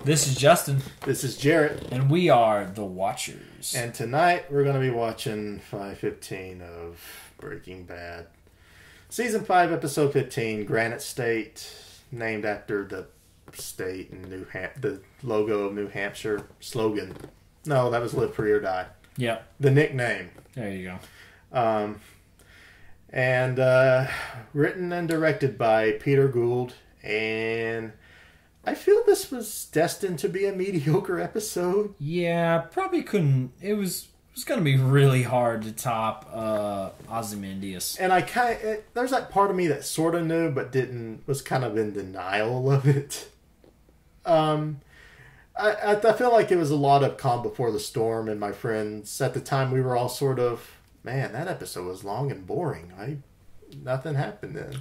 This is Justin. This is Jerat. And we are the Watchers. And tonight we're going to be watching 515 of Breaking Bad. Season 5, Episode 15, Granite State, named after the state in the logo of New Hampshire. Slogan. No, that was Live Free or Die. Yep. The nickname. There you go. And written and directed by Peter Gould. And I feel this was destined to be a mediocre episode. Yeah, probably couldn't. It was going to be really hard to top Ozymandias. And there's that part of me that sort of knew, but was kind of in denial of it. I feel like it was a lot of calm before the storm, and my friends at the time we were all sort of, man, that episode was long and boring. Nothing happened then.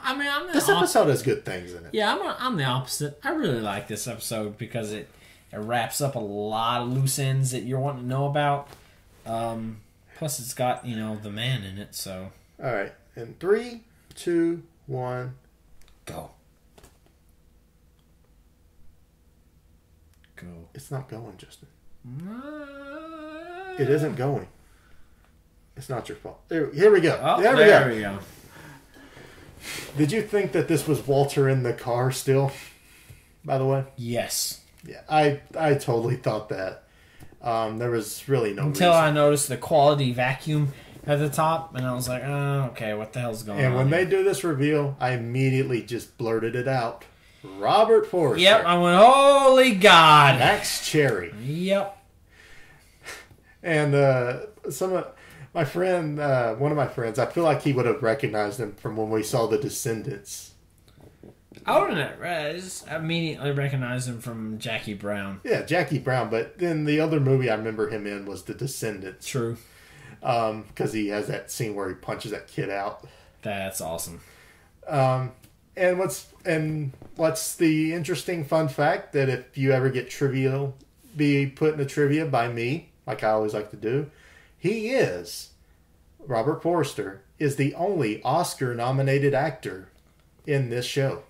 I mean, this episode has good things in it. Yeah, I'm the opposite. I really like this episode because it wraps up a lot of loose ends that you're wanting to know about. Plus, it's got the man in it. So, all right, in 3, 2, 1, go. Go. It's not going, Justin. It isn't going. It's not your fault. Here we go. Oh, there we go. Did you think that this was Walter in the car still, by the way? Yes. Yeah, I totally thought that. There was really no Until reason. I noticed the quality vacuum at the top, and I was like, oh, okay, what the hell's going on? And when they do this reveal, I immediately just blurted it out. Robert Forster. Yep, I went, holy God. Max Cherry. Yep. And my friend, one of my friends, I feel like he would have recognized him from when we saw The Descendants. I wouldn't immediately recognize him from Jackie Brown. Yeah, Jackie Brown, but then the other movie I remember him in was The Descendants. True. Because he has that scene where he punches that kid out. That's awesome. And what's the interesting fun fact that if you ever get be put in a trivia by me, like I always like to do, Robert Forster is the only Oscar-nominated actor in this show.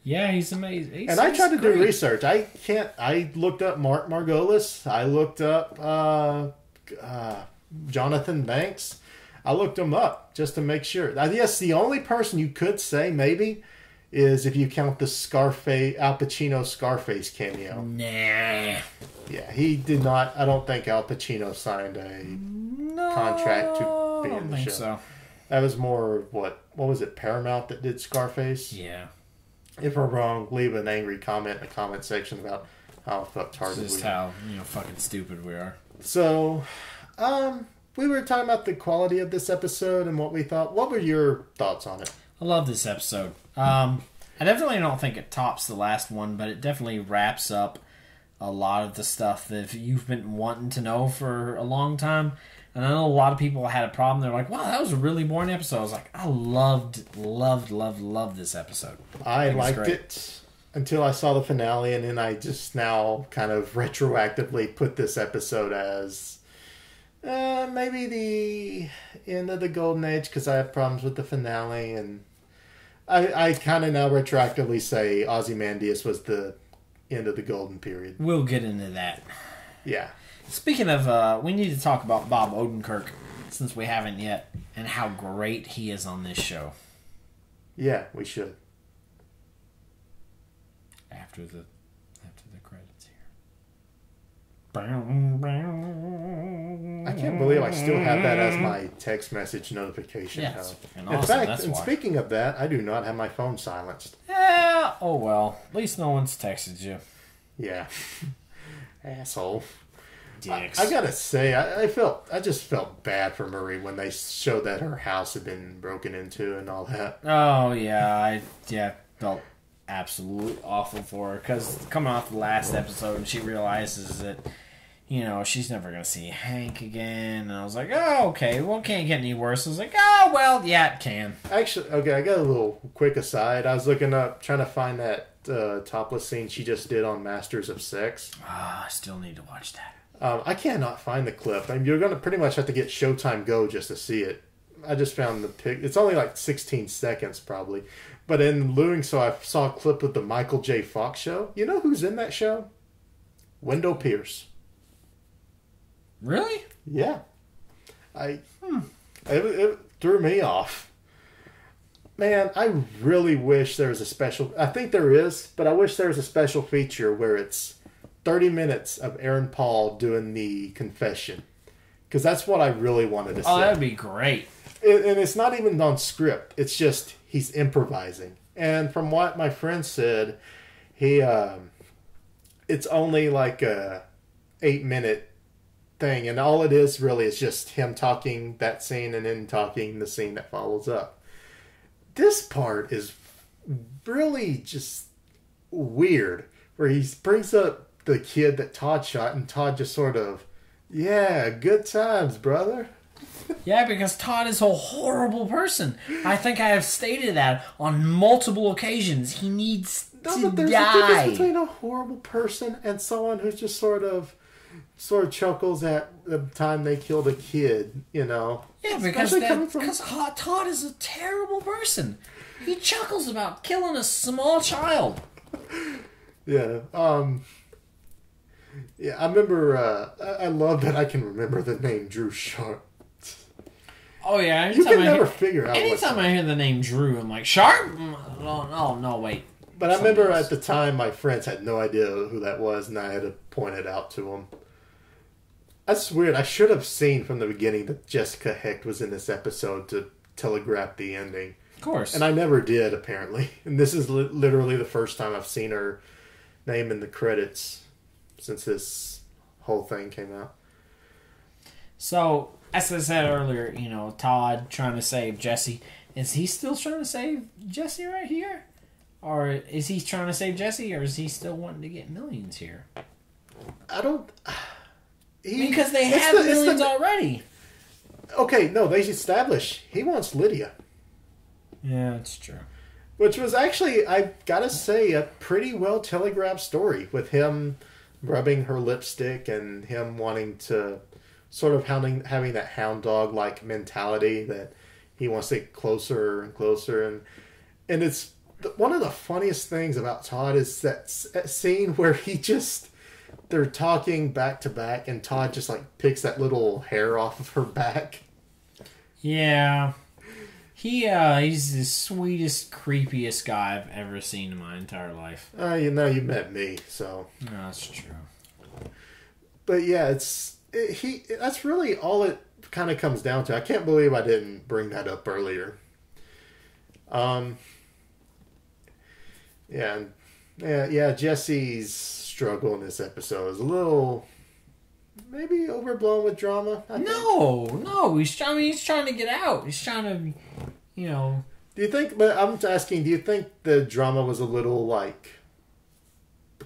Yeah, he's amazing. I tried to do research. I looked up Mark Margolis. I looked up Jonathan Banks. I looked them up just to make sure. I guess the only person you could say maybe is if you count the Al Pacino Scarface cameo. Nah. Yeah, he did not. I don't think Al Pacino signed a contract to be in the show. So. That was more what was it? Paramount that did Scarface. Yeah. If we're wrong, leave an angry comment in the comment section about how fucked retarded we are. Just how fucking stupid we are. So, we were talking about the quality of this episode and what we thought. What were your thoughts on it? I love this episode. I definitely don't think it tops the last one, but it definitely wraps up a lot of the stuff that you've been wanting to know for a long time. And I know a lot of people had a problem. They're like, wow, that was a really boring episode. I was like, I loved this episode. I liked it until I saw the finale, and then I just now kind of retroactively put this episode as maybe the end of the golden age because I have problems with the finale, and I kind of now retroactively say Ozymandias was the end of the golden period. We'll get into that. Yeah. Speaking of, we need to talk about Bob Odenkirk, since we haven't yet, and how great he is on this show. Yeah, we should. After the credits here. I can't believe I still have that as my text message notification. Yeah, in fact, speaking of that, I do not have my phone silenced. Yeah, oh well. At least no one's texted you. Yeah. Asshole. Dicks. I gotta say, I just felt bad for Marie when they showed that her house had been broken into and all that. Oh yeah, I felt absolutely awful for her because coming off the last episode, and she realizes that she's never gonna see Hank again, and I was like, oh okay, well it can't get any worse. I was like, oh well, yeah it can. Actually, okay, I got a little quick aside. I was looking up trying to find that topless scene she just did on Masters of Sex. I still need to watch that. I cannot find the clip. I mean, you're going to pretty much have to get Showtime Go just to see it. I just found the pic. It's only like 16 seconds probably. But in doing so, I saw a clip of the Michael J. Fox show. You know who's in that show? Wendell Pierce. Really? Yeah. It threw me off. Man, I really wish there was a special... I think there is, but I wish there was a special feature where it's 30 minutes of Aaron Paul doing the confession. Because that's what I really wanted to see. Oh, that would be great. And it's not even on script. It's just he's improvising. And from what my friend said, it's only like a 8-minute thing. And all it is really is just him talking that scene and then talking the scene that follows up. This part is really just weird, where he brings up the kid that Todd shot, and Todd just sort of, yeah, good times, brother. Yeah, because Todd is a horrible person. I think I have stated that on multiple occasions. He needs to there's die. a difference between a horrible person and someone who's just sort of chuckles at the time they killed a kid, you know. Yeah, because Todd is a terrible person. He chuckles about killing a small child. Yeah. Yeah, I remember, I love that I can remember the name Drew Sharp. Oh, yeah. You can never figure out anytime I hear the name Drew, I'm like, Sharp? Oh, no, wait. But I remember at the time my friends had no idea who that was, and I had to point it out to them. That's weird. I should have seen from the beginning that Jessica Hecht was in this episode to telegraph the ending. Of course. And I never did, apparently. And this is literally the first time I've seen her name in the credits since this whole thing came out. So, as I said earlier, you know, Todd trying to save Jesse. Is he still trying to save Jesse right here? Or is he trying to save Jesse, or is he still wanting to get millions here? I don't... Because they have millions already. Okay, no, they establish he wants Lydia. Yeah, that's true. Which was actually, I gotta say, a pretty well telegraphed story, with him rubbing her lipstick and him wanting to sort of having that hound dog like mentality that he wants to get closer and closer. And it's one of the funniest things about Todd is that scene where they're talking back to back, and Todd just like picks that little hair off of her back. Yeah. He's the sweetest, creepiest guy I've ever seen in my entire life. You met me, so. No, that's true. But yeah, that's really all it kind of comes down to. I can't believe I didn't bring that up earlier. Yeah, Jesse's struggle in this episode is a little maybe overblown with drama. No, he's trying to get out. He's trying to, you know. Do you think? But I'm asking. Do you think the drama was a little like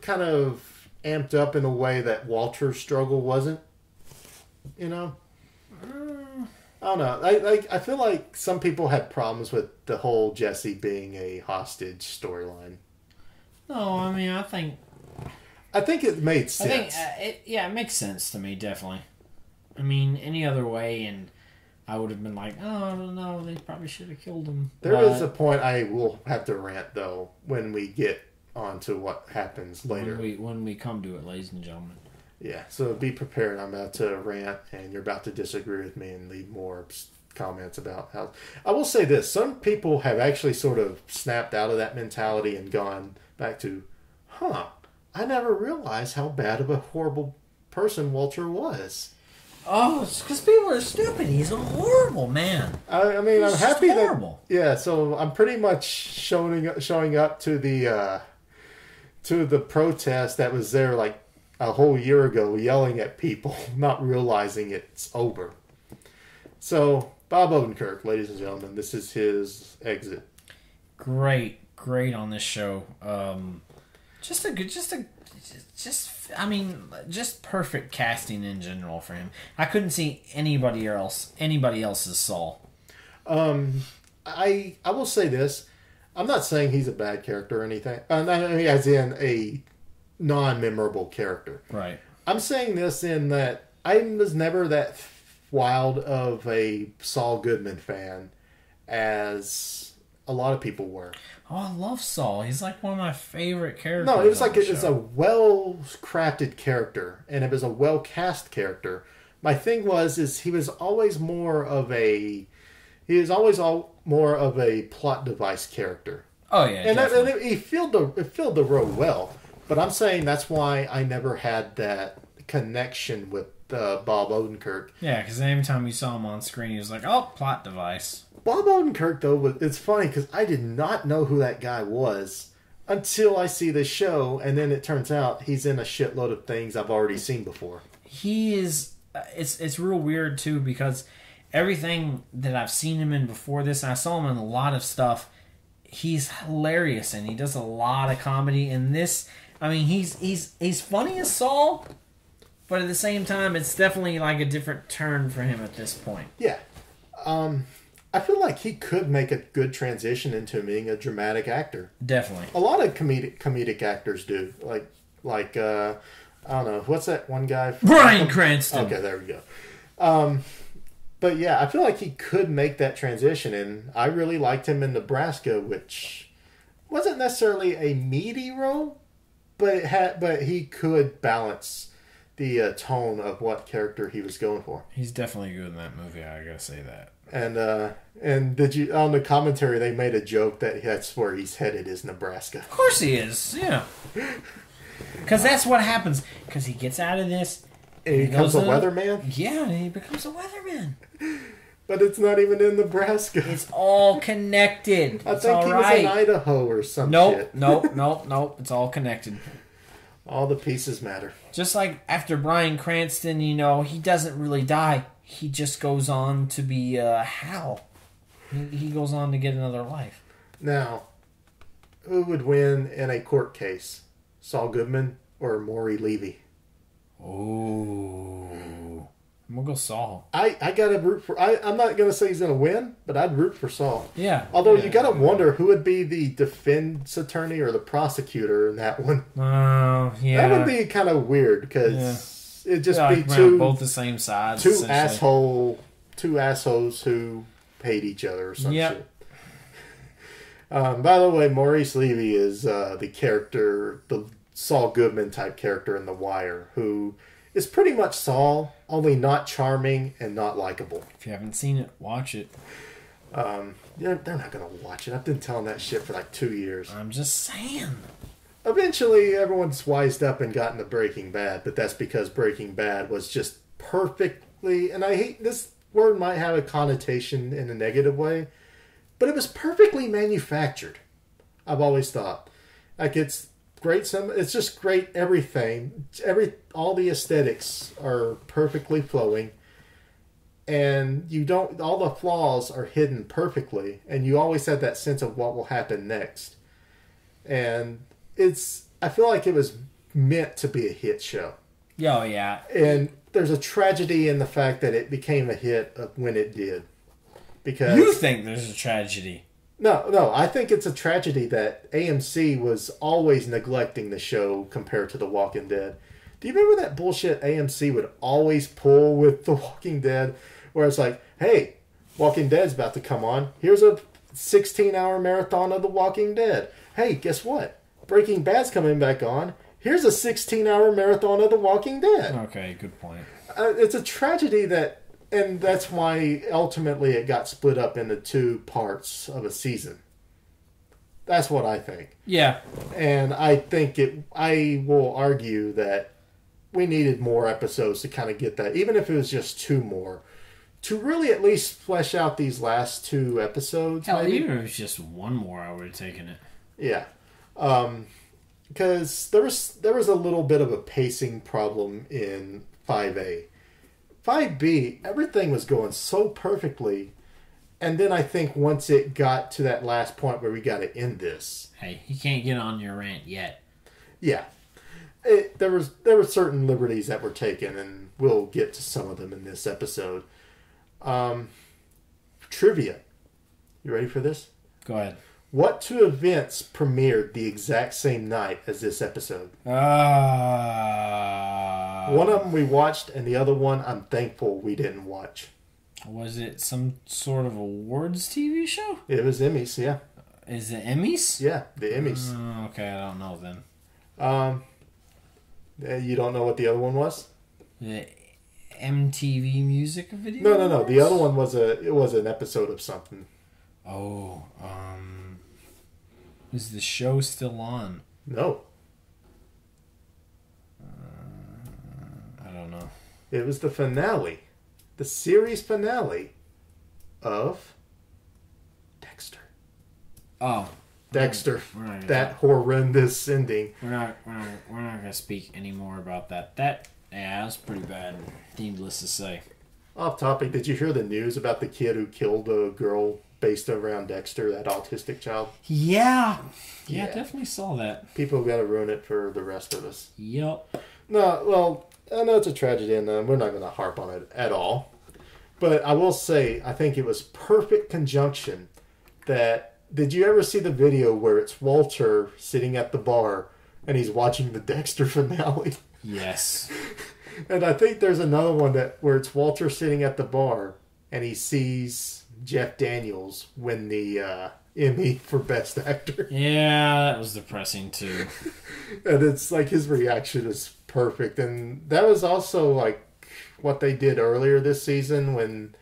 kind of amped up in a way that Walter's struggle wasn't? You know. I don't know. I feel like some people had problems with the whole Jesse being a hostage storyline. No, I mean, I think it made sense. It makes sense to me, definitely. I mean, any other way, and I would have been like, oh, I don't know, they probably should have killed him. There is a point I will have to rant, though, when we get on to what happens later. When we come to it, ladies and gentlemen. Yeah, so be prepared. I'm about to rant, and you're about to disagree with me and leave more comments about how... I will say this. Some people have actually sort of snapped out of that mentality and gone back to, I never realized how bad of a horrible person Walter was. Oh, it's because people are stupid. He's a horrible man. I mean, I'm happy horrible. Yeah, so I'm pretty much showing up to the protest that was there like a whole year ago, yelling at people, not realizing it's over. So, Bob Odenkirk, ladies and gentlemen, this is his exit. Great on this show. Just perfect casting in general for him. I couldn't see anybody else's Saul. I will say this. I'm not saying he's a bad character or anything. I mean, as in a non-memorable character. Right. I'm saying this in that I was never that wild of a Saul Goodman fan as a lot of people were. Oh, I love Saul. He's like one of my favorite characters. No, it was like it's a well-crafted character, and it was a well-cast character. My thing is he was always more of a plot device character. Oh yeah, and he filled the role well. But I'm saying that's why I never had that connection with Bob Odenkirk. Yeah, because every time you saw him on screen, he was like, "Oh, plot device." Bob Odenkirk, though, it's funny because I did not know who that guy was until I see the show, and then it turns out he's in a shitload of things I've already seen before. He is. It's real weird too because everything that I've seen him in before this, and I saw him in a lot of stuff. He's hilarious, and he does a lot of comedy. In this, I mean, he's funny as Saul, but at the same time, it's definitely like a different turn for him at this point. Yeah. I feel like he could make a good transition into being a dramatic actor. Definitely. A lot of comedic actors do. Like I don't know, what's that one guy? Bryan Cranston. Okay, there we go. But yeah, I feel like he could make that transition, and I really liked him in Nebraska, which wasn't necessarily a meaty role, but he could balance the tone of what character he was going for. He's definitely good in that movie. I gotta say that. And did you on the commentary they made a joke that that's where he's headed is Nebraska? Of course he is. Yeah. Because that's what happens. Because he gets out of this. And he becomes a weatherman? Yeah, and he becomes a weatherman. But it's not even in Nebraska. It's all connected. I think he was in Idaho or some shit. Nope. It's all connected. All the pieces matter. Just like after Bryan Cranston, he doesn't really die. He just goes on to be Hal. He goes on to get another life. Now, who would win in a court case? Saul Goodman or Maury Levy? Oh, I'm gonna go Saul. I gotta root for. I'm not gonna say he's gonna win, but I'd root for Saul. Yeah. Although you gotta wonder who would be the defense attorney or the prosecutor in that one. Oh, yeah. That would be kind of weird because it'd just be both the same sides. Two assholes who hate each other or some shit. By the way, Maurice Levy is the character, the Saul Goodman type character in The Wire, who is pretty much Saul, only not charming and not likable. If you haven't seen it, watch it. They're not going to watch it. I've been telling that shit for like 2 years. I'm just saying. Eventually, everyone's wised up and gotten to Breaking Bad, but that's because Breaking Bad was just perfectly, and I hate this word might have a connotation in a negative way, but it was perfectly manufactured. I've always thought. Like, it's great. It's just great everything. All the aesthetics are perfectly flowing. And all the flaws are hidden perfectly. And you always have that sense of what will happen next. And I feel like it was meant to be a hit show. Oh, yeah. And there's a tragedy in the fact that it became a hit when it did. Because you think there's a tragedy? No. I think it's a tragedy that AMC was always neglecting the show compared to The Walking Dead. Do you remember that bullshit AMC would always pull with The Walking Dead? Where it's like, hey, Walking Dead's about to come on. Here's a 16-hour marathon of The Walking Dead. Hey, guess what? Breaking Bad's coming back on. Here's a 16-hour marathon of The Walking Dead. Okay, good point. It's a tragedy and that's why ultimately it got split up into 2 parts of a season. That's what I think. Yeah. And I will argue that we needed more episodes to kind of get that, even if it was just 2 more, to really at least flesh out these last 2 episodes. Hell, even if it was just 1 more, I would have taken it. Yeah. Because there was a little bit of a pacing problem in 5A. 5B, everything was going so perfectly, and then I think once it got to that last point where we got to end this. Hey, you can't get on your rant yet. Yeah. There were certain liberties that were taken, and we'll get to some of them in this episode. Trivia. You ready for this? Go ahead. What 2 events premiered the exact same night as this episode? What One of them we watched, and the other one I'm thankful we didn't watch. Was it some sort of awards TV show? It was Emmys, yeah. Is it Emmys? Yeah, the Emmys. Okay, I don't know then. You don't know what the other one was? The MTV Music Video? No. The other one was an episode of something. Oh, is the show still on? No. I don't know. It was the finale. The series finale of Dexter. Oh. Dexter. Right. That horrendous ending. We're not gonna speak anymore about that. That's pretty bad. Needless to say. Off topic, did you hear the news about the kid who killed a girl based around Dexter, that autistic child? Yeah, definitely saw that. People have got to ruin it for the rest of us. Yep. No, well, I know it's a tragedy, and we're not going to harp on it at all. But I will say, I think it was perfect conjunction that... Did you ever see the video where it's Walter sitting at the bar and he's watching the Dexter finale? Yes. And I think there's another one where it's Walter sitting at the bar and he sees Jeff Daniels win the Emmy for Best Actor. Yeah, that was depressing too. And it's like his reaction is perfect. And that was also like what they did earlier this season when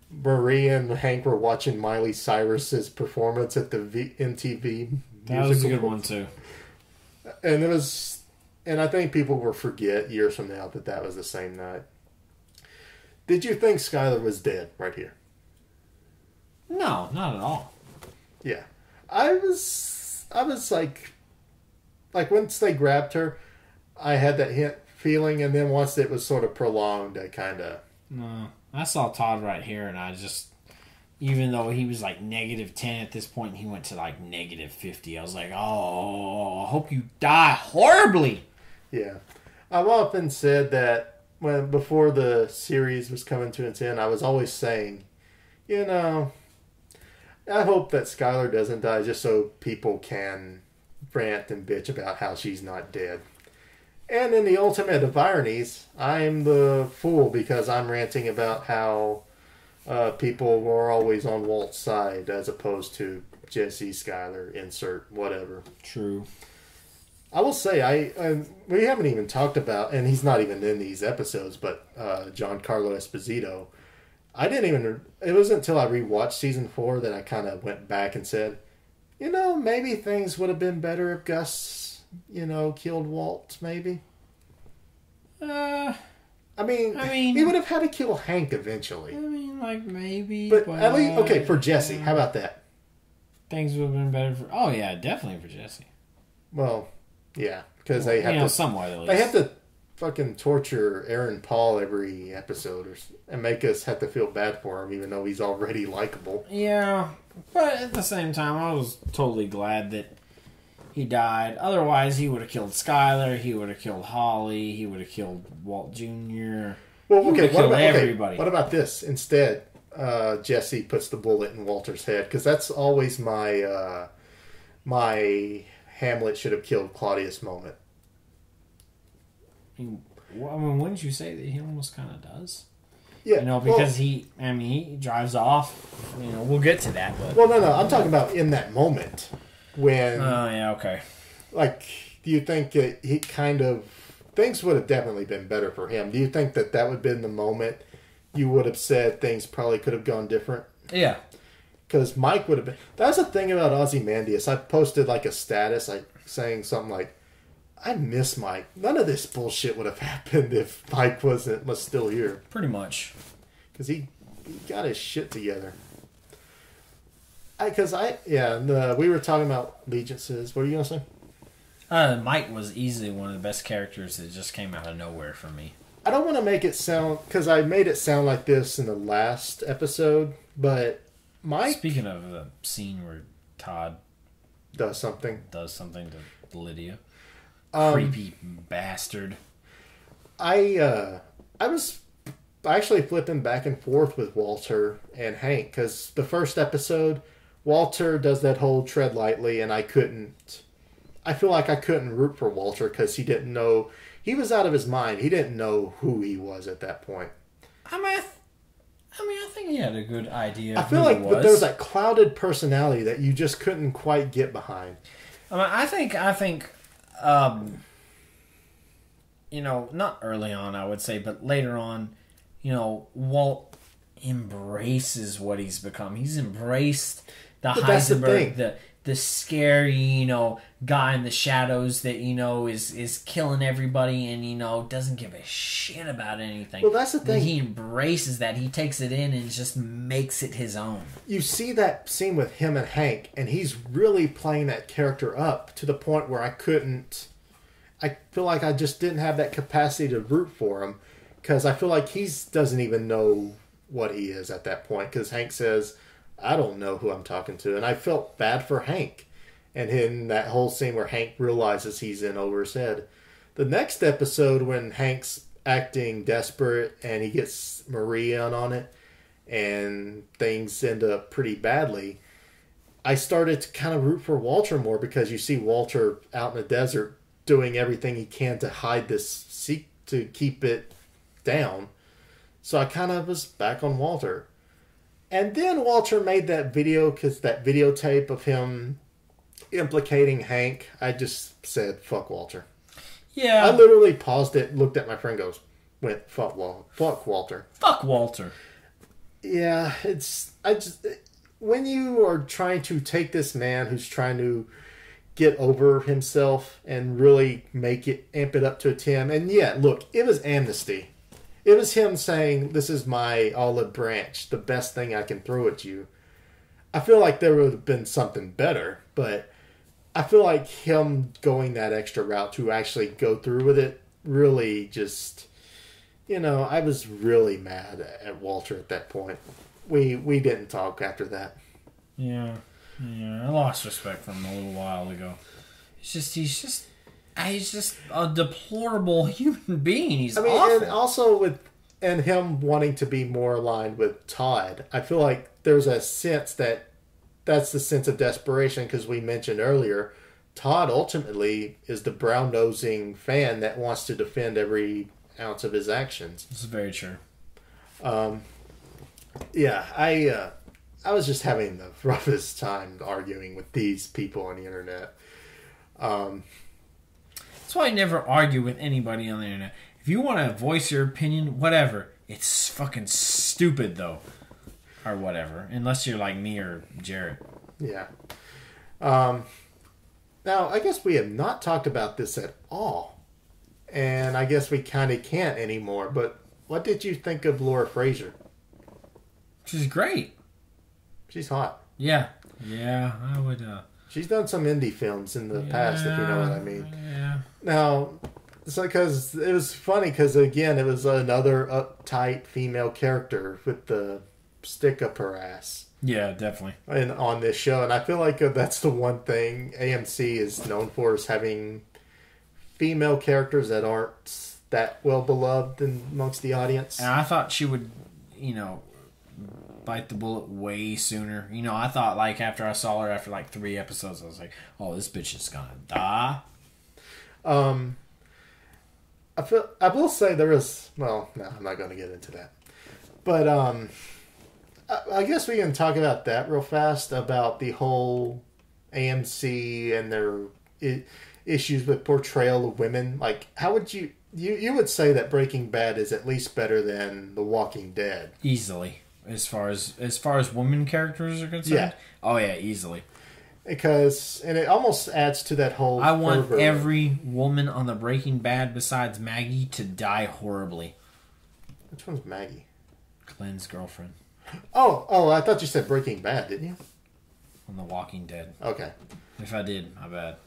Marie and Hank were watching Miley Cyrus's performance at the MTV. That was a good one too. And it was, and I think people will forget years from now that was the same night. Did you think Skyler was dead right here? No, not at all. Yeah, I was like once they grabbed her, I had that feeling, and then once it was sort of prolonged, I kind of. No, I saw Todd right here, and I just, even though he was like -10 at this point, he went to like -50. I was like, oh, I hope you die horribly. Yeah, I've often said that before the series was coming to its end, I was always saying, I hope that Skyler doesn't die just so people can rant and bitch about how she's not dead. And in the ultimate of ironies, I'm the fool because I'm ranting about how people were always on Walt's side as opposed to Jesse, Skyler, insert, whatever. True. I will say, we haven't even talked about, and he's not even in these episodes, but Giancarlo Esposito. It wasn't until I rewatched season 4 that I kind of went back and said, maybe things would have been better if Gus, killed Walt, maybe. I mean, he would have had to kill Hank eventually. I mean, like, maybe. But at least, okay, for Jesse, how about that? Things would have been better for... Oh, yeah, definitely for Jesse. Well, yeah, because they have to... somewhat at least. They have to fucking torture Aaron Paul every episode and make us have to feel bad for him, even though he's already likable. Yeah, but at the same time, I was totally glad that he died. Otherwise, he would have killed Skyler, he would have killed Holly, he would have killed Walt Jr. Well, okay, everybody. What about this? Instead, Jesse puts the bullet in Walter's head, because that's always my Hamlet should have killed Claudius moment. Wouldn't you say that he almost kind of does? Yeah. Because he drives off. We'll get to that. But... Well, no. I'm talking about in that moment when... Oh, yeah, okay. Like, do you think he kind of... Things would have definitely been better for him. Do you think that would have been the moment you would have said things probably could have gone different? Yeah. Because Mike would have been... That's the thing about Ozymandias. I posted like a status saying something like, I miss Mike. None of this bullshit would have happened if Mike was still here. Pretty much. Because he got his shit together. We were talking about allegiances. What were you going to say? Mike was easily one of the best characters that just came out of nowhere for me. I don't want to make it sound... Because I made it sound like this in the last episode, but Mike... Speaking of the scene where Todd... Does something to Lydia. Creepy bastard. I was actually flipping back and forth with Walter and Hank because the first episode, Walter does that whole tread lightly, and I feel like I couldn't root for Walter because he didn't know he was out of his mind. He didn't know who he was at that point. I think he had a good idea. I feel like there was that clouded personality that you just couldn't quite get behind. I think, not early on, I would say, but later on, Walt embraces what he's become. He's embraced the Heisenberg, the scary, guy in the shadows that, is killing everybody and, doesn't give a shit about anything. Well, that's the thing. He embraces that. He takes it in and just makes it his own. You see that scene with him and Hank, and he's really playing that character up to the point where I feel like I just didn't have that capacity to root for him, because I feel like he doesn't even know what he is at that point, because Hank says, I don't know who I'm talking to. And I felt bad for Hank. And in that whole scene where Hank realizes he's in over his head. The next episode, when Hank's acting desperate and he gets Marie in on it and things end up pretty badly, I started to kind of root for Walter more, because you see Walter out in the desert doing everything he can to hide this, to keep it down. So I kind of was back on Walter. And then Walter made that video, because that videotape of him implicating Hank, I just said, fuck Walter. Yeah. I literally paused it, looked at my friend, went, fuck Walter. Fuck Walter. Yeah, when you are trying to take this man who's trying to get over himself and really amp it up to a 10, and yeah, look, it was amnesty. It was him saying, this is my olive branch, the best thing I can throw at you. I feel like there would have been something better, but I feel like him going that extra route to actually go through with it really just, I was really mad at Walter at that point. We didn't talk after that. Yeah, I lost respect for him a little while ago. He's just a deplorable human being. He's awful. And also and him wanting to be more aligned with Todd, I feel like there's a sense that's the sense of desperation, because we mentioned earlier, Todd ultimately is the brown-nosing fan that wants to defend every ounce of his actions. This is very true. Yeah, I was just having the roughest time arguing with these people on the internet. That's why I never argue with anybody on the internet. If you want to voice your opinion, whatever. It's fucking stupid, though. Or whatever. Unless you're like me or Jerat. Yeah. Now, I guess we have not talked about this at all. And I guess we kind of can't anymore. But what did you think of Laura Fraser? She's great. She's hot. Yeah, I would... She's done some indie films in the past, if you know what I mean. Yeah. Now, because it was funny, because again, it was another uptight female character with the stick up her ass. Yeah, definitely. And on this show, and I feel like that's the one thing AMC is known for, is having female characters that aren't that well beloved amongst the audience. And I thought she would, bite the bullet way sooner. I thought, like, after I saw her after like 3 episodes, I was like, oh, this bitch is gonna die. I will say there is, well, no, I'm not going to get into that. But I guess we can talk about that real fast, about the whole AMC and their issues with portrayal of women. Like, how would you would say that Breaking Bad is at least better than The Walking Dead? Easily. As far as women characters are concerned? Yeah. Oh, yeah, easily. Because, and it almost adds to that whole... I want every woman on the Breaking Bad besides Maggie to die horribly. Which one's Maggie? Glenn's girlfriend. Oh, I thought you said Breaking Bad, didn't you? On The Walking Dead. Okay. If I did, my bad.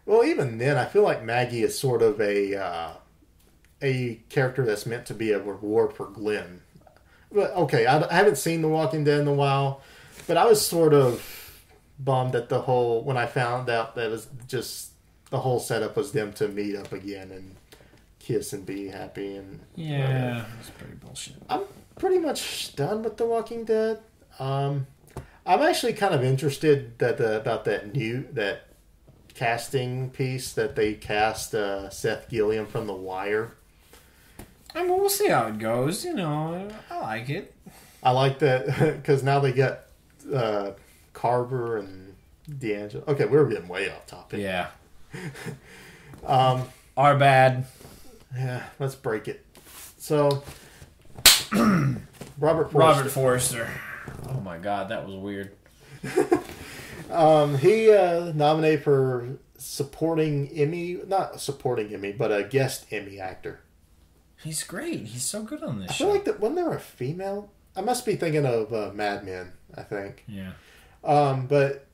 Well, even then, I feel like Maggie is sort of a character that's meant to be a reward for Glenn. But, okay, I haven't seen The Walking Dead in a while, but I was sort of bummed at when I found out that it was just the whole setup was them to meet up again and kiss and be happy. And yeah, that's pretty bullshit. I'm pretty much done with The Walking Dead. I'm actually kind of interested about that casting piece that they cast Seth Gilliam from The Wire. I mean, we'll see how it goes. I like it. I like that because now they get Carver and D'Angelo. Okay, we're getting way off topic. Yeah. Our bad. Yeah, let's break it. So, Robert Forster. Oh my God, that was weird. He nominated for supporting Emmy, not supporting Emmy, but a guest Emmy actor. He's great. He's so good on this show. I feel like that. Wasn't there a female? I must be thinking of Mad Men. I think. Yeah. But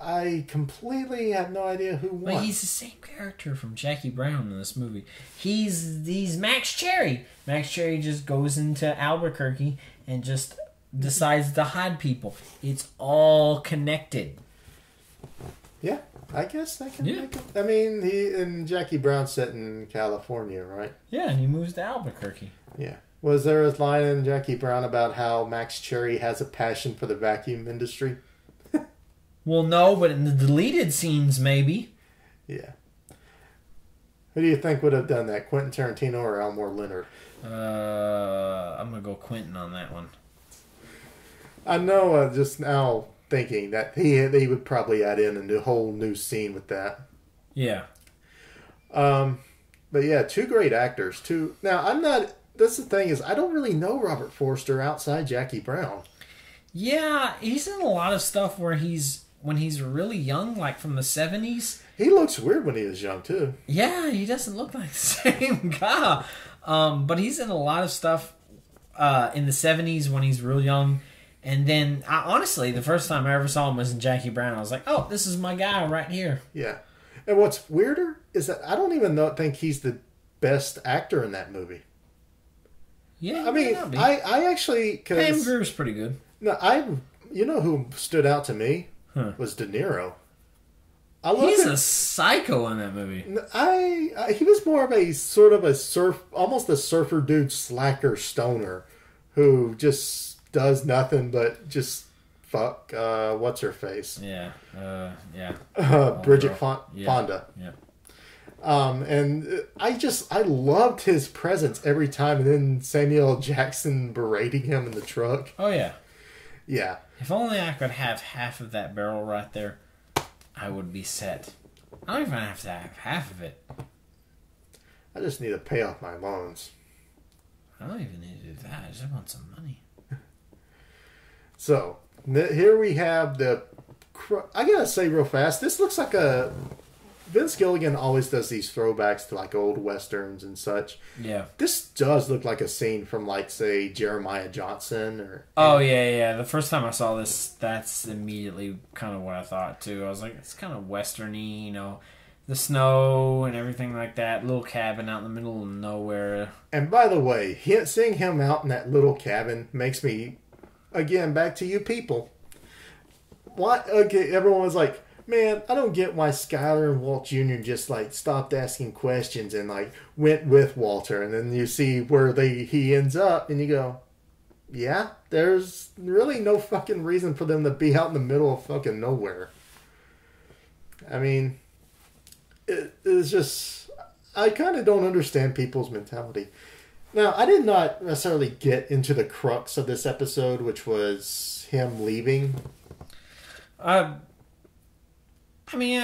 I completely have no idea who won. But he's the same character from Jackie Brown in this movie. He's Max Cherry. Max Cherry just goes into Albuquerque and just decides to hide people. It's all connected. Yeah, I guess that can make it. I mean, he and Jackie Brown set in California, right? Yeah, and he moves to Albuquerque. Yeah. Was there a line in Jackie Brown about how Max Cherry has a passion for the vacuum industry? Well, no, but in the deleted scenes, maybe. Yeah. Who do you think would have done that, Quentin Tarantino or Elmore Leonard? I'm going to go Quentin on that one. I know just now thinking that he would probably add in a whole new scene with that. Yeah. But yeah, two great actors. Now, I'm not... That's the thing is, I don't really know Robert Forster outside Jackie Brown. Yeah, he's in a lot of stuff where when he's really young, like from the 70s. He looks weird when he was young, too. Yeah, he doesn't look like the same guy. But he's in a lot of stuff in the 70s when he's real young. And then, honestly, the first time I ever saw him was in Jackie Brown. I was like, oh, this is my guy right here. Yeah. And what's weirder is that I don't even think he's the best actor in that movie. Yeah, I mean, I actually... Pam Grier's pretty good. No, you know who stood out to me? Was De Niro. He's a psycho in that movie. He was more of a sort of almost a surfer dude, slacker stoner, who just does nothing but just fuck. What's her face? Yeah. Bridget Fonda. Yeah. And I loved his presence every time, and then Samuel L. Jackson berating him in the truck. Oh yeah. Yeah. If only I could have half of that barrel right there, I would be set. I don't even have to have half of it. I just need to pay off my loans. I don't even need to do that. I just want some money. So, here we have I gotta say real fast, this looks like Vince Gilligan always does these throwbacks to like old westerns and such. Yeah. This does look like a scene from like, say, Jeremiah Johnson or... Oh, yeah. The first time I saw this, that's immediately kind of what I thought too. I was like, it's kind of westerny, the snow and everything like that. Little cabin out in the middle of nowhere. And by the way, seeing him out in that little cabin makes me, again, back to you people. What? Okay, everyone was like, man, I don't get why Skyler and Walt Jr. just like stopped asking questions and like went with Walter, and then you see where he ends up, and you go, yeah, there's really no fucking reason for them to be out in the middle of fucking nowhere. I mean, it's just, I kind of don't understand people's mentality. Now, I did not necessarily get into the crux of this episode, which was him leaving. I mean,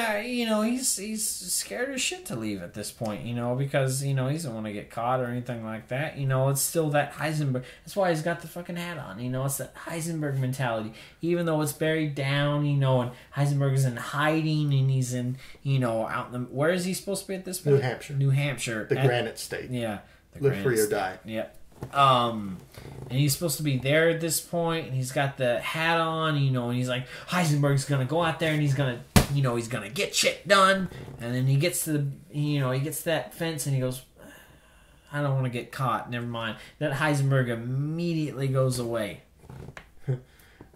he's scared as shit to leave at this point, because, he doesn't want to get caught or anything like that. It's still that Heisenberg. That's why he's got the fucking hat on, it's that Heisenberg mentality. Even though it's buried down, and Heisenberg is in hiding, and he's in, out in the... Where is he supposed to be at this point? New Hampshire. The Granite State. Yeah. Live free or die. Yep. And he's supposed to be there at this point, and he's got the hat on, and he's like, Heisenberg's gonna go out there, and he's gonna get shit done. And then he gets to that fence, and he goes, I don't want to get caught. Never mind. That Heisenberg immediately goes away.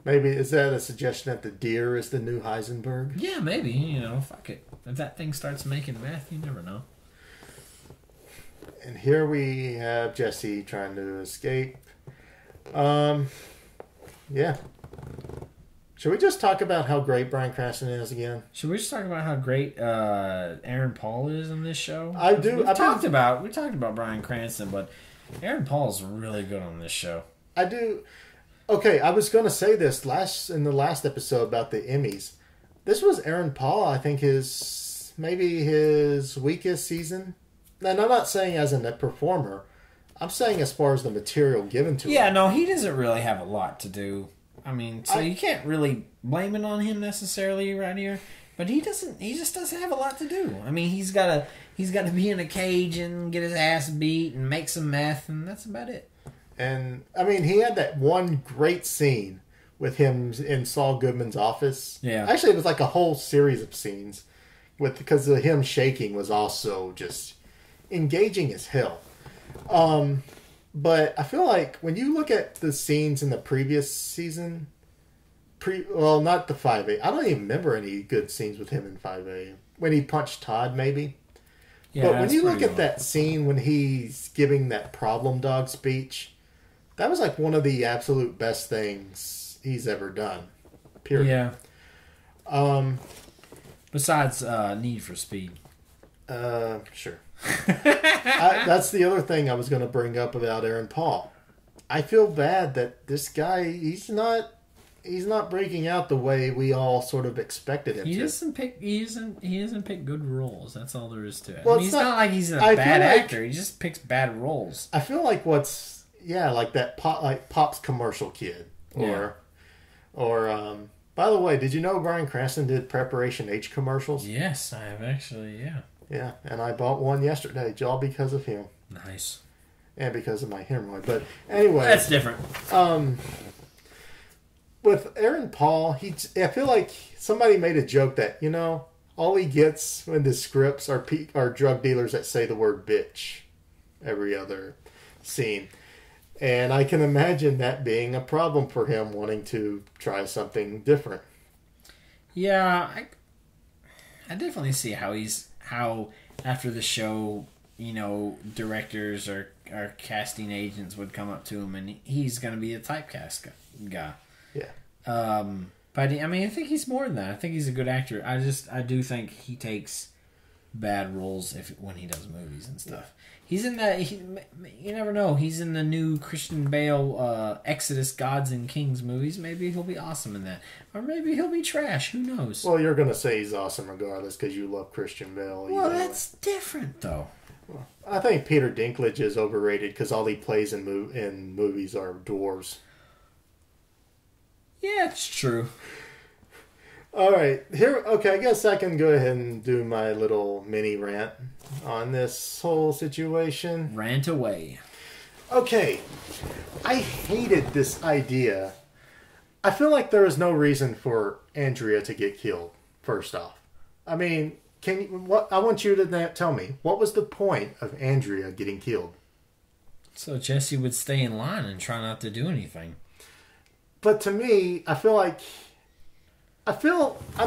Maybe, is that a suggestion that the deer is the new Heisenberg? Yeah, maybe. Fuck it. If that thing starts making meth, you never know. And here we have Jesse trying to escape. Yeah. Should we just talk about how great Bryan Cranston is again? Should we just talk about how great Aaron Paul is in this show? I do. We talked about Bryan Cranston, but Aaron Paul is really good on this show. I do. Okay, I was going to say this in the last episode about the Emmys. This was Aaron Paul, I think, maybe his weakest season. And I'm not saying as a performer. I'm saying as far as the material given to him. Yeah, no, he doesn't really have a lot to do. I mean, so you can't really blame it on him necessarily right here. But he just doesn't have a lot to do. I mean, he's got to be in a cage and get his ass beat and make some meth, and that's about it. And I mean, he had that one great scene with him in Saul Goodman's office. Yeah. Actually, it was like a whole series of scenes because of him shaking was also just engaging as hell. But I feel like when you look at the scenes in the previous season, not the 5A. I don't even remember any good scenes with him in 5A. When he punched Todd, maybe. Yeah, but when you look at that scene when he's giving that problem dog speech, that was like one of the absolute best things he's ever done. Period. Yeah. Besides Need for Speed. Sure. That's the other thing I was going to bring up about Aaron Paul. I feel bad that this guy, he's not breaking out the way we all sort of expected him to. He doesn't pick good roles. That's all there is to it. Well, I mean, it's not like he's a bad actor. He just picks bad roles. I feel like like that Pop's commercial kid, or by the way, did you know Bryan Cranston did Preparation H commercials? Yes, I have actually. Yeah. Yeah, and I bought one yesterday, all because of him. Nice. And because of my hemorrhoid. But anyway. That's different. With Aaron Paul, I feel like somebody made a joke that, all he gets in the scripts are drug dealers that say the word bitch every other scene. And I can imagine that being a problem for him wanting to try something different. Yeah, I definitely see how after the show, directors or casting agents would come up to him and he's going to be a typecast guy. Yeah. But I mean, I think he's more than that. I think he's a good actor. I do think he takes bad roles when he does movies and stuff. He's in that. You never know. He's in the new Christian Bale Exodus Gods and Kings movies. Maybe he'll be awesome in that, or maybe he'll be trash. Who knows? Well, you're gonna say he's awesome regardless because you love Christian Bale. Well, that's different though. Well, I think Peter Dinklage is overrated because all he plays in movies are dwarves. Yeah, it's true. All right, okay, I guess I can go ahead and do my little mini rant on this whole situation. Rant away. Okay, I hated this idea. I feel like there is no reason for Andrea to get killed, first off. I mean, I want you to tell me, what was the point of Andrea getting killed? So Jesse would stay in line and try not to do anything. But to me, I'm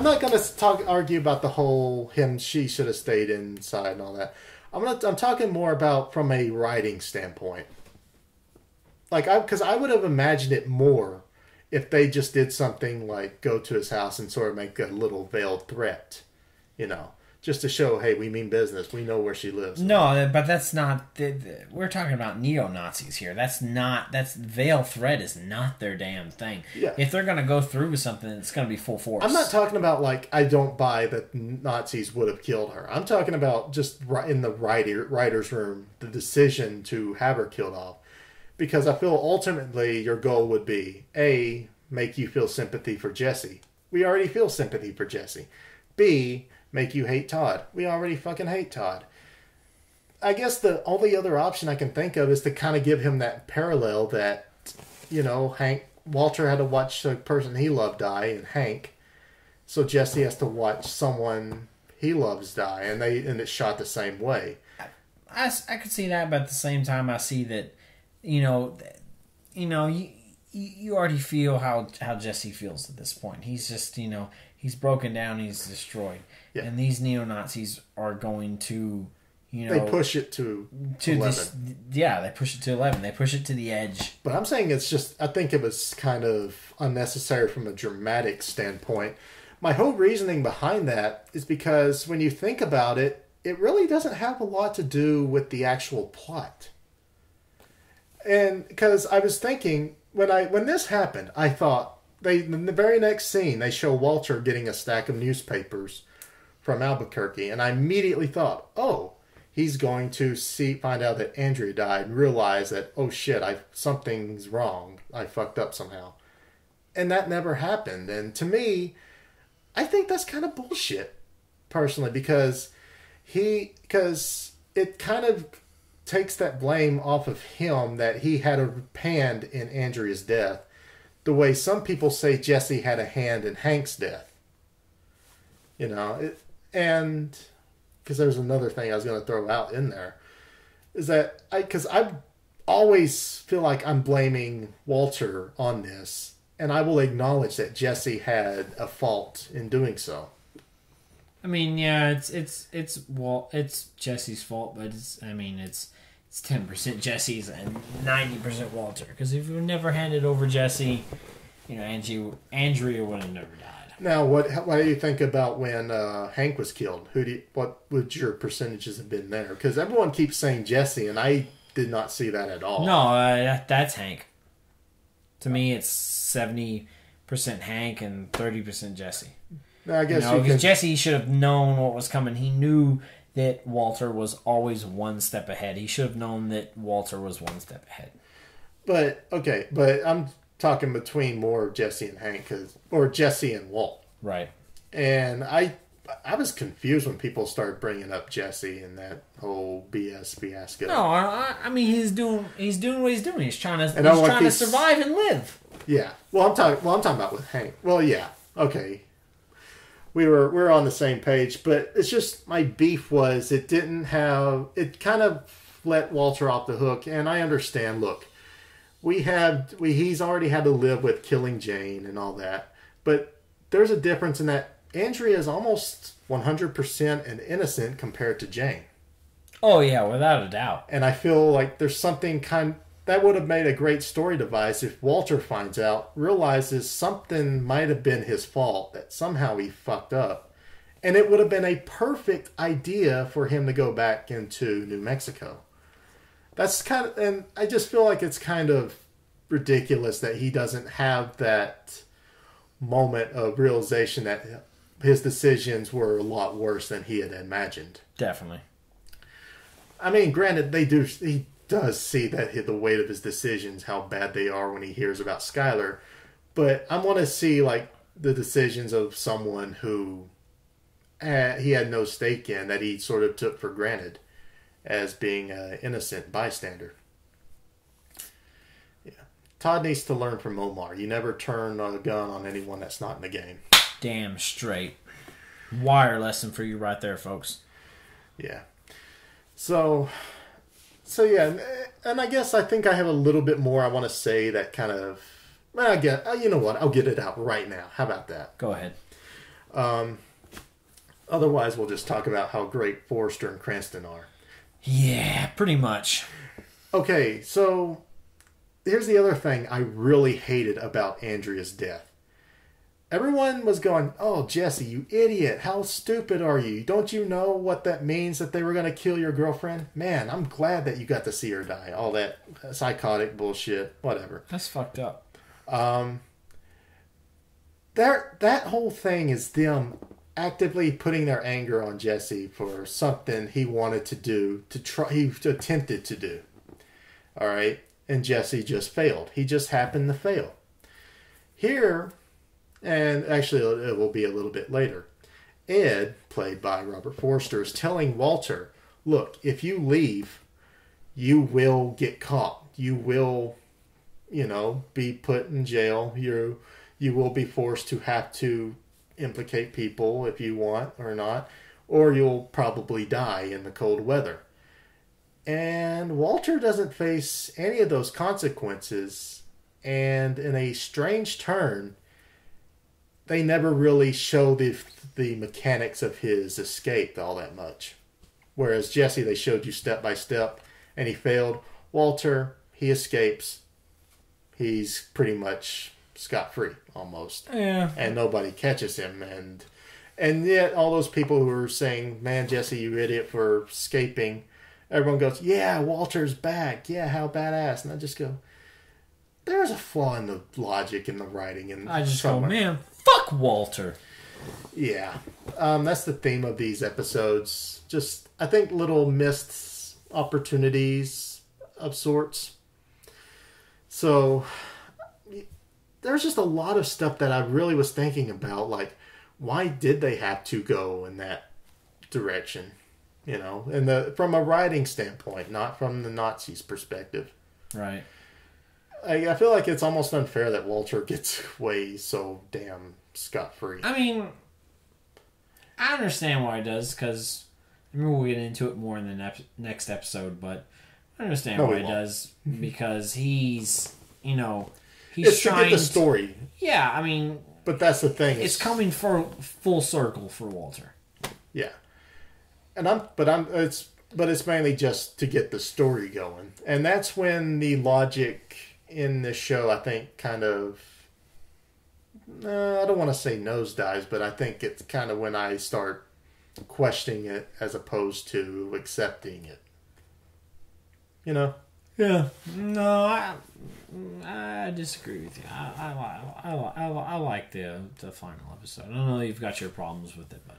not going to argue about the whole she should have stayed inside and all that. I'm talking more about from a writing standpoint. Because I would have imagined it more if they just did something like go to his house and sort of make a little veiled threat, just to show, hey, we mean business. We know where she lives. No, but that's not. We're talking about neo-Nazis here. That's veil threat is not their damn thing. Yeah. If they're going to go through with something, it's going to be full force. I'm not talking about I don't buy that Nazis would have killed her. I'm talking about just in the writer's room, the decision to have her killed off. Because I feel ultimately your goal would be, A, make you feel sympathy for Jesse. We already feel sympathy for Jesse. B, make you hate Todd. We already fucking hate Todd. I guess the only other option I can think of is to kind of give him that parallel that, Walter had to watch the person he loved die, and Hank. So Jesse has to watch someone he loves die, and it's shot the same way. I could see that, but at the same time, I see that, you already feel how Jesse feels at this point. He's just, he's broken down, he's destroyed. Yeah. And these neo-Nazis are going to, They push it to 11. They push it to 11. They push it to the edge. But I'm saying it's just, I think it was kind of unnecessary from a dramatic standpoint. My whole reasoning behind that is because when you think about it, it really doesn't have a lot to do with the actual plot. And because I was thinking, when this happened, I thought, in the very next scene, they show Walter getting a stack of newspapers from Albuquerque. And I immediately thought, oh, he's going to find out that Andrea died and realize that, oh shit, something's wrong. I fucked up somehow. And that never happened. And to me, I think that's kind of bullshit, personally, because it kind of takes that blame off of him that he had a hand in Andrea's death, the way some people say Jesse had a hand in Hank's death. And because there's another thing I was going to throw out in there, is that because I always feel like I'm blaming Walter on this, and I will acknowledge that Jesse had a fault in doing so. I mean, yeah, it's Jesse's fault, but it's 10% Jesse's and 90% Walter. Because if you never handed over Jesse, Andrea would have never died. Now, what do you think about when Hank was killed? What would your percentages have been there? Because everyone keeps saying Jesse, and I did not see that at all. No, that's Hank. To me, it's 70% Hank and 30% Jesse. Now, I guess because Jesse should have known what was coming. He knew that Walter was always one step ahead. He should have known that Walter was one step ahead. But I'm talking between more of Jesse and Hank, or Jesse and Walt. Right. And I was confused when people started bringing up Jesse and that whole BS fiasco. No, I mean he's doing what he's doing. He's trying to survive and live. Yeah. I'm talking about with Hank. Well, yeah. Okay. We're on the same page, but it's just my beef was it kind of let Walter off the hook, and I understand. Look, he's already had to live with killing Jane and all that, but there's a difference in that Andrea is almost 100% an innocent compared to Jane. Oh yeah, without a doubt. And I feel like there's something that would have made a great story device if Walter finds out, realizes something might have been his fault, that somehow he fucked up. And it would have been a perfect idea for him to go back into New Mexico. And I just feel like it's kind of ridiculous that he doesn't have that moment of realization that his decisions were a lot worse than he had imagined. Definitely. I mean, granted, he does see that the weight of his decisions, how bad they are when he hears about Skyler. But I want to see the decisions of someone who he had no stake in, that he sort of took for granted as being an innocent bystander. Yeah, Todd needs to learn from Omar. You never turn a gun on anyone that's not in the game. Damn straight. Wire lesson for you right there, folks. Yeah. So yeah, and I guess I think I have a little bit more I want to say that kind of... you know what? I'll get it out right now. How about that? Go ahead. Otherwise, we'll just talk about how great Forster and Cranston are. Yeah, pretty much. Okay, so here's the other thing I really hated about Andrea's death. Everyone was going, oh, Jesse, you idiot. How stupid are you? Don't you know what that means, that they were going to kill your girlfriend? Man, I'm glad that you got to see her die. All that psychotic bullshit, whatever. That's fucked up. That whole thing is them actively putting their anger on Jesse for something he wanted to do, he attempted to do. All right? And Jesse just failed. He just happened to fail. Here... and actually, it will be a little bit later. Ed, played by Robert Forster, is telling Walter, look, if you leave, you will get caught. You will, be put in jail. You will be forced to have to implicate people if you want or not. Or you'll probably die in the cold weather. And Walter doesn't face any of those consequences. And in a strange turn... they never really show the mechanics of his escape all that much. Whereas Jesse, they showed you step by step, and he failed. Walter, he escapes. He's pretty much scot-free, almost. Yeah. And nobody catches him. And yet, all those people who were saying, man, Jesse, you idiot for escaping, everyone goes, yeah, Walter's back. Yeah, how badass. And I just go, there's a flaw in the logic in the writing. And I just go, man, fuck Walter. Yeah. That's the theme of these episodes. Just, I think, little missed opportunities of sorts. So, there's just a lot of stuff that I really was thinking about, like, why did they have to go in that direction? You know, and from a writing standpoint, not from the Nazis' perspective. Right. I feel like it's almost unfair that Walter gets away so damn scot-free. I mean, I understand why he does, because maybe we'll get into it more in the next episode, but I understand why he does, because he's, you know, he's trying to get the story. Yeah, I mean... But that's the thing. It's coming for full circle for Walter. Yeah. But it's mainly just to get the story going. And that's when the logic in this show, I think, kind of, I don't want to say nosedives, but I think it's kind of when I start questioning it as opposed to accepting it. You know? Yeah. No, I disagree with you. I like the final episode. I don't know if you've got your problems with it, but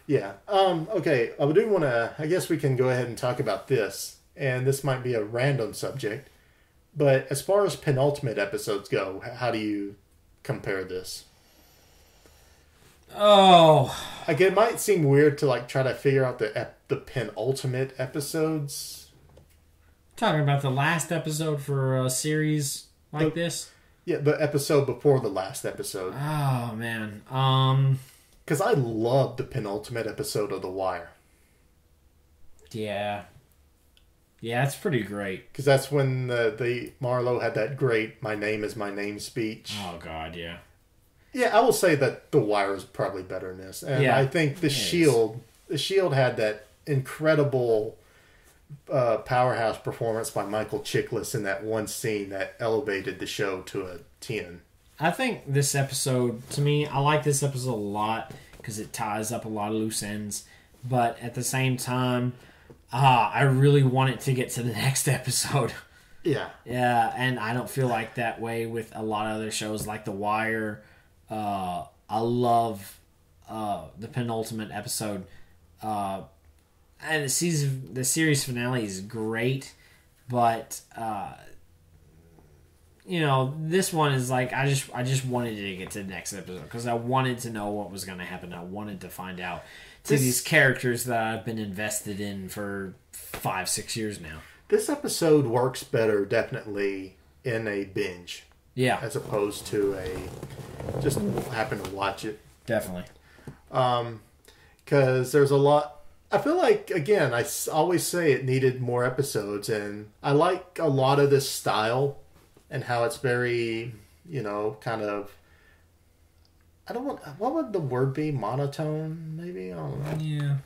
yeah. Okay. I do want to. I guess we can go ahead and talk about this, and this might be a random subject, but as far as penultimate episodes go, how do you compare this? Oh, like it might seem weird to like try to figure out the penultimate episodes. Talking about the last episode for a series like this? Yeah, the episode before the last episode. Oh, man. Because I love the penultimate episode of The Wire. Yeah. Yeah, it's pretty great. Because that's when the Marlowe had that great "My name is my name" speech. Oh, God, yeah. Yeah, I will say that The Wire is probably better than this. And yeah, I think The Shield had that incredible... powerhouse performance by Michael Chiklis in that one scene that elevated the show to a 10. I think this episode, to me, I like this episode a lot because it ties up a lot of loose ends. But at the same time, I really want it to get to the next episode. Yeah. Yeah, and I don't feel like that way with a lot of other shows like The Wire. I love the penultimate episode. And the series finale is great, but you know, this one is like I just wanted to get to the next episode because I wanted to know what was going to happen. I wanted to find out these characters that I've been invested in for 5-6 years now. This episode works better, definitely, in a binge. Yeah, as opposed to a just happen to watch it. Definitely, because there's a lot. I feel like, again, I always say it needed more episodes, and I like a lot of this style and how it's very, you know, kind of, what would the word be? Monotone, maybe? I don't know. Yeah.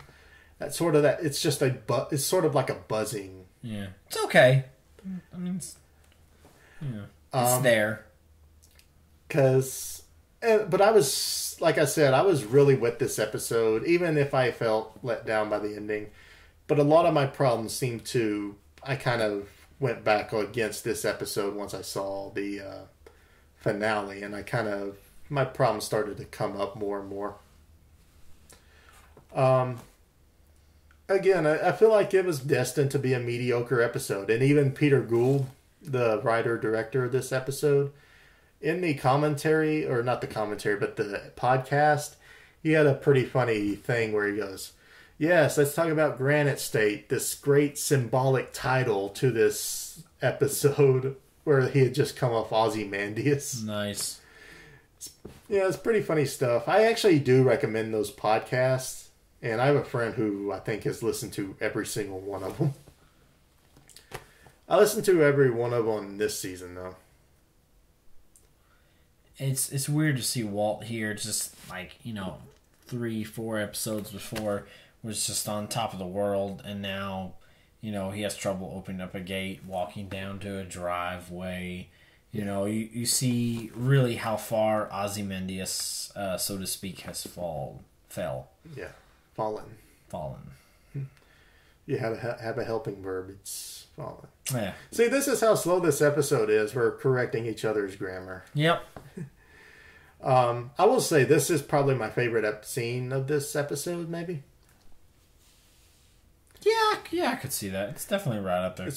It's just it's sort of like a buzzing. Yeah. It's okay. I mean, it's there. But I was, like I said, I was really with this episode, even if I felt let down by the ending. But a lot of my problems I kind of went back against this episode once I saw the finale, and my problems started to come up more and more. Again, I feel like it was destined to be a mediocre episode, and even Peter Gould, the writer-director of this episode, in the commentary, or not the commentary, but the podcast, he had a pretty funny thing where he goes, yes, let's talk about Granite State, this great symbolic title to this episode where he had just come off Ozymandias. Nice. Yeah, it's pretty funny stuff. I actually do recommend those podcasts, and I have a friend who I think has listened to every single one of them. I listened to every one of them this season, though. It's weird to see Walt here, just like, you know, 3-4 episodes before was just on top of the world, and now, he has trouble opening up a gate, walking down to a driveway. You see really how far Ozymandias, so to speak, has fell. Yeah, fallen. You have a helping verb. It's fallen. Yeah. See, this is how slow this episode is. We're correcting each other's grammar. Yep. I will say this is probably my favorite scene of this episode, maybe. Yeah, I could see that. It's definitely right up there.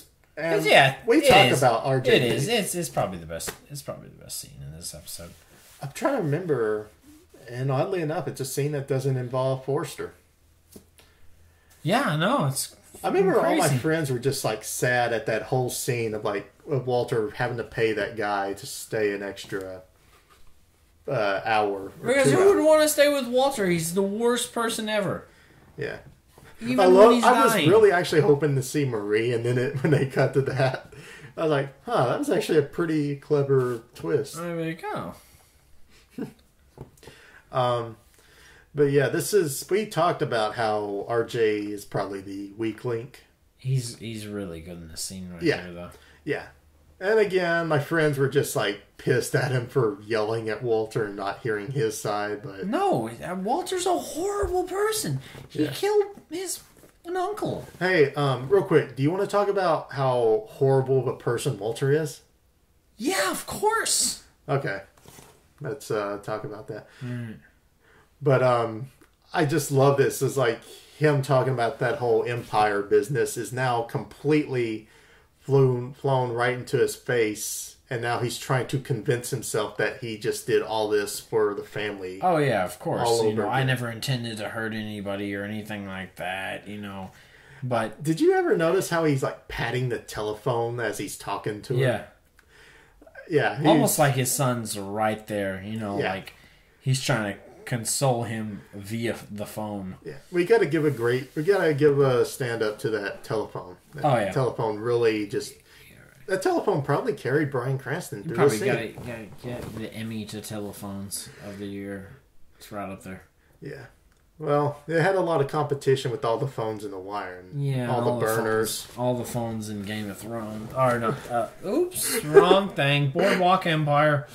We talk about RJ. It is. It's probably the best. It's probably the best scene in this episode. I'm trying to remember, and oddly enough, it's a scene that doesn't involve Forster. Yeah, I know. I remember crazy. All my friends were just like sad at that whole scene of Walter having to pay that guy to stay an extra hour. Because who would want to stay with Walter? He's the worst person ever. Yeah. Even when he's dying. I was really actually hoping to see Marie, and then when they cut to that, I was like, that was actually a pretty clever twist. There you go. But yeah, we talked about how RJ is probably the weak link. He's really good in this scene here, though. Yeah. And again, my friends were just like pissed at him for yelling at Walter and not hearing his side. But no, Walter's a horrible person. He killed an uncle. Hey, real quick, do you want to talk about how horrible of a person Walter is? Yeah, of course. Okay, let's talk about that. Mm. But I just love this. It's like him talking about that whole empire business is now completely flown right into his face, and now he's trying to convince himself that he just did all this for the family. Oh yeah, of course. I again. never intended to hurt anybody or anything like that. But did you ever notice how he's like patting the telephone as he's talking to him? Yeah, almost like his son's right there. Like he's trying to console him via the phone. Yeah, we gotta give a stand up to that telephone. That telephone really just. That telephone probably carried Bryan Cranston through the scene. Probably gotta get the Emmy to telephones of the year. It's right up there. Yeah. Well, it had a lot of competition with all the phones in the wire and all the burners. All the phones in Game of Thrones. Or no, oops, wrong thing. Boardwalk Empire.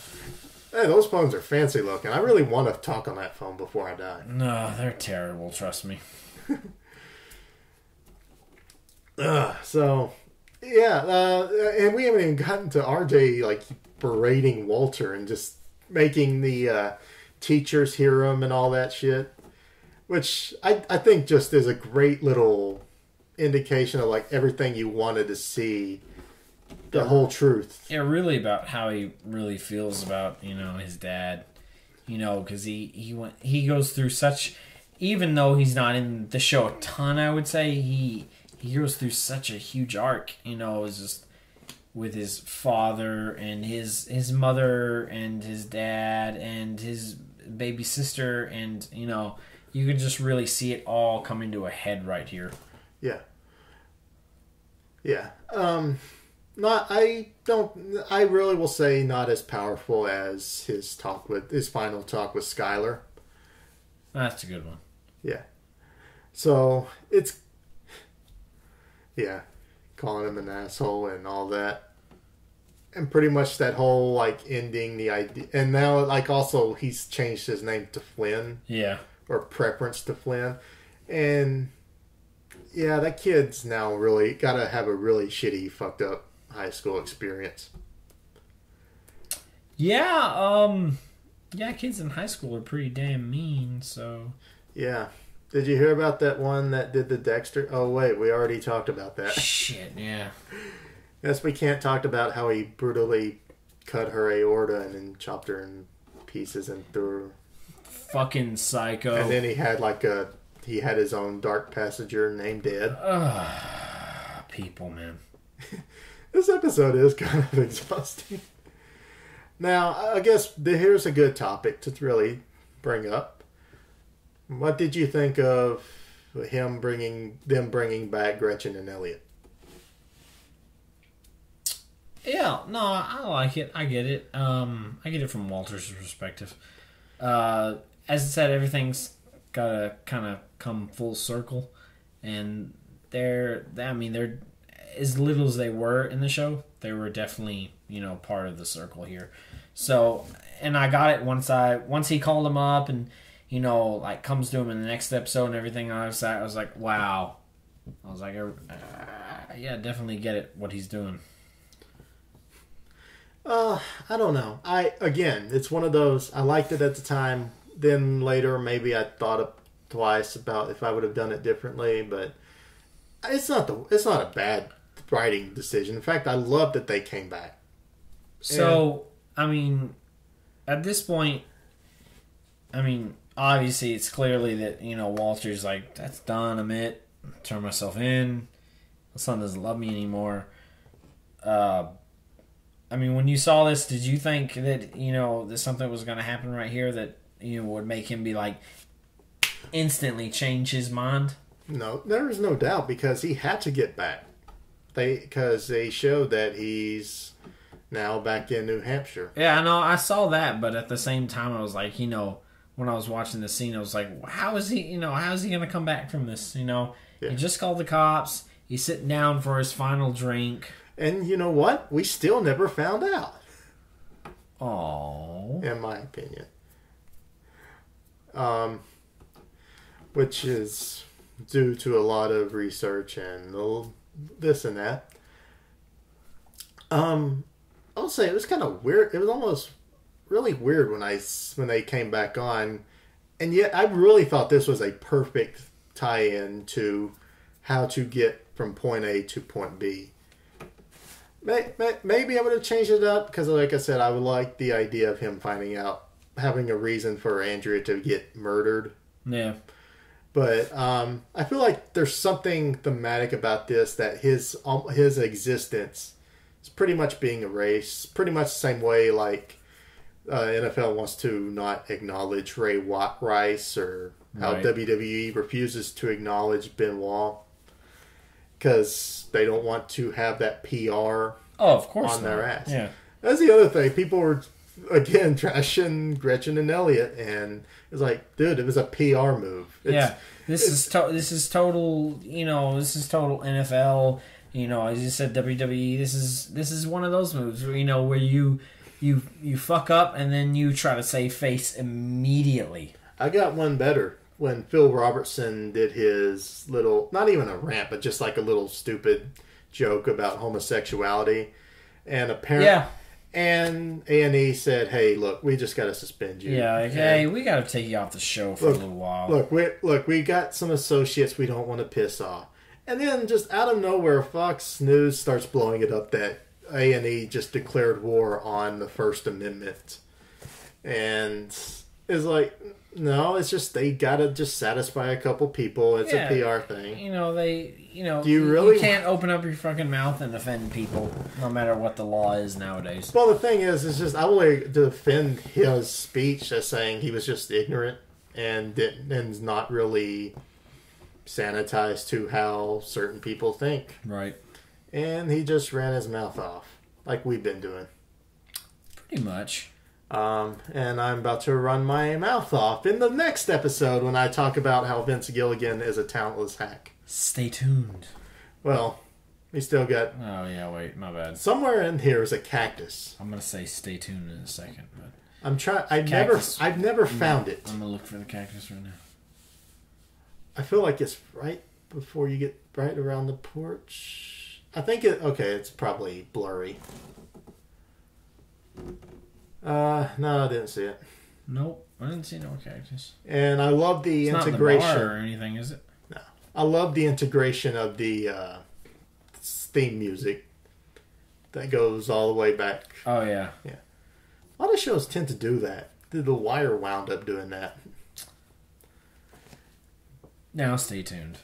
Hey, those phones are fancy looking. I really want to talk on that phone before I die. No, they're terrible, trust me. So, yeah, and we haven't even gotten to RJ, like, berating Walter and just making the teachers hear him and all that shit. Which I think just is a great little indication of, like, everything you wanted to see. The whole truth. Yeah, really about how he really feels about, his dad. Because he goes through such... Even though he's not in the show a ton, I would say, he goes through such a huge arc. It's just with his father and his mother and his dad and his baby sister. And, you can just really see it all coming to a head right here. Yeah. Yeah. I really will say not as powerful as his final talk with Skyler. That's a good one. Yeah. So calling him an asshole and all that. And pretty much that whole like ending the idea, and now like also he's changed his name to Flynn. Yeah. Or preference to Flynn. And yeah, that kid's now really gotta have a really shitty, fucked up high school experience. Yeah, kids in high school are pretty damn mean, so... Yeah. Did you hear about that one that did the Dexter? Oh, wait, we already talked about that. Shit, yeah. Yes, we can't talk about how he brutally cut her aorta and then chopped her in pieces and threw her. Fucking psycho. And then he had his own dark passenger named Ed. People, man. This episode is kind of exhausting. Now, I guess here's a good topic to really bring up. What did you think of them bringing back Gretchen and Elliott? Yeah, no, I like it. I get it. I get it from Walter's perspective. As I said, everything's gotta kind of come full circle, and they're as little as they were in the show, they were definitely part of the circle here. So, and I got it once he called him up and comes to him in the next episode and everything. I was like, wow. I was like, yeah, definitely get it what he's doing. I don't know. It's one of those. I liked it at the time. Then later, maybe I thought twice about if I would have done it differently. But it's not a bad writing decision. In fact, I love that they came back. So, at this point, obviously it's clearly that Walter's like, that's done. I'm it. Turn myself in. My son doesn't love me anymore. When you saw this, did you think that, that something was going to happen right here that, would make him be like, instantly change his mind? No, there is no doubt because he had to get back. Because they showed that he's now back in New Hampshire. Yeah, I know. I saw that, but at the same time, I was like, when I was watching the scene, I was like, how is he going to come back from this? Yeah. He just called the cops. He's sitting down for his final drink. And you know what? We still never found out. Aww. In my opinion. Which is due to a lot of research and this and that. I'll say it was kind of weird. It was almost really weird when they came back on. And yet I really thought this was a perfect tie-in to how to get from point A to point B. Maybe I would have changed it up because, like I said, I would like the idea of him finding out, having a reason for Andrea to get murdered. Yeah. But I feel like there's something thematic about this that his existence is pretty much being erased. Pretty much the same way like NFL wants to not acknowledge Ray Rice or how right. WWE refuses to acknowledge Benoit. Because they don't want to have that PR of course on their ass. Yeah. That's the other thing. People were, again, trashing Gretchen and Elliott. And it's like, dude, it was a PR move. This is total NFL. As you said, WWE. This is one of those moves where, where you fuck up and then you try to save face immediately. I got one better. When Phil Robertson did his little, not even a rant, but just like a little stupid joke about homosexuality. And apparently, and A&E said, hey, look, we just got to suspend you. Yeah, hey, we got to take you off the show for a little while. Look, we got some associates we don't want to piss off. And then just out of nowhere, Fox News starts blowing it up that A&E just declared war on the First Amendment. And it's like, no, it's just they gotta just satisfy a couple people. It's a PR thing. Do you really? You can't open up your fucking mouth and offend people, no matter what the law is nowadays. Well, the thing is, it's just I will defend his speech as saying he was just ignorant and not really sanitized to how certain people think. Right. And he just ran his mouth off, like we've been doing. Pretty much. And I'm about to run my mouth off in the next episode when I talk about how Vince Gilligan is a talentless hack. Stay tuned. Well, we still got... Oh, yeah, wait, my bad. Somewhere in here is a cactus. I'm going to say stay tuned in a second. But I'm trying... I've never found it. I'm going to look for the cactus right now. I feel like it's right before you get right around the porch. I think it... Okay, it's probably blurry. No, I didn't see it. Nope, I didn't see no cactus. And I love the integration. Not in the bar or anything, is it? No. I love the integration of the theme music that goes all the way back. Oh, yeah. Yeah. A lot of shows tend to do that. The Wire wound up doing that. Now stay tuned.